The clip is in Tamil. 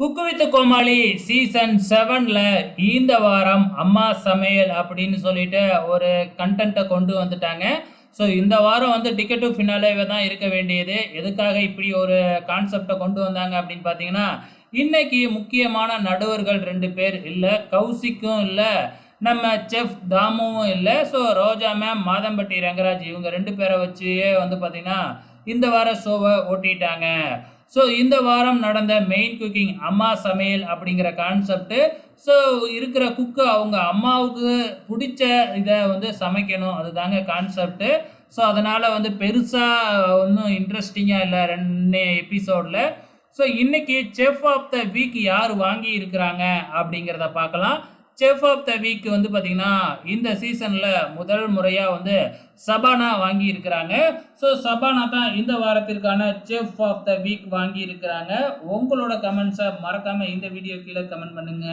குக்கு வித் கோமாளி சீசன் 7ல இந்த வாரம் அம்மா சமையல் அப்படின்னு சொல்லிட்டு ஒரு கண்டென்ட்டை கொண்டு வந்துட்டாங்க. ஸோ இந்த வாரம் வந்து டிக்கெட் டு ஃபினாலேவே தான் இருக்க வேண்டியது. எதுக்காக இப்படி ஒரு கான்செப்ட்டை கொண்டு வந்தாங்க அப்படின்னு பார்த்தீங்கன்னா, இன்னைக்கு முக்கியமான நடுவர்கள் 2 பேர் இல்ல. கௌசிக்கும் இல்ல, நம்ம செஃப் தாமுவும் இல்ல. ஸோ ரோஜா மேம், மாதம்பட்டி ரங்கராஜ் இவங்க 2 பேரை வச்சே வந்து பார்த்தீங்கன்னா, இந்த வார ஷோவை ஓட்டிட்டாங்க. ஸோ இந்த வாரம் நடந்த மெயின் குக்கிங் அம்மா சமையல் அப்படிங்கிற கான்செப்ட். ஸோ இருக்கிற குக்கு அவங்க அம்மாவுக்கு பிடிச்ச இதை வந்து சமைக்கணும், அதுதாங்க கான்செப்ட். ஸோ அதனால வந்து பெருசா ஒன்றும் இன்ட்ரெஸ்டிங்காக இல்லை 2 எபிசோடில். ஸோ இன்னைக்கு செஃப் ஆஃப் த வீக் யார் வாங்கி இருக்கிறாங்க அப்படிங்கிறத பார்க்கலாம். செஃப் ஆஃப் த வீக் வந்து பார்த்தீங்கன்னா இந்த சீசனில் முதல் முறையாக வந்து சபானா வாங்கி இருக்கிறாங்க. ஸோ சபானா தான் இந்த வாரத்திற்கான செஃப் ஆஃப் த வீக் வாங்கி இருக்கிறாங்க. உங்களோட கமெண்ட்ஸை மறக்காமல் இந்த வீடியோ கீழே கமெண்ட் பண்ணுங்க.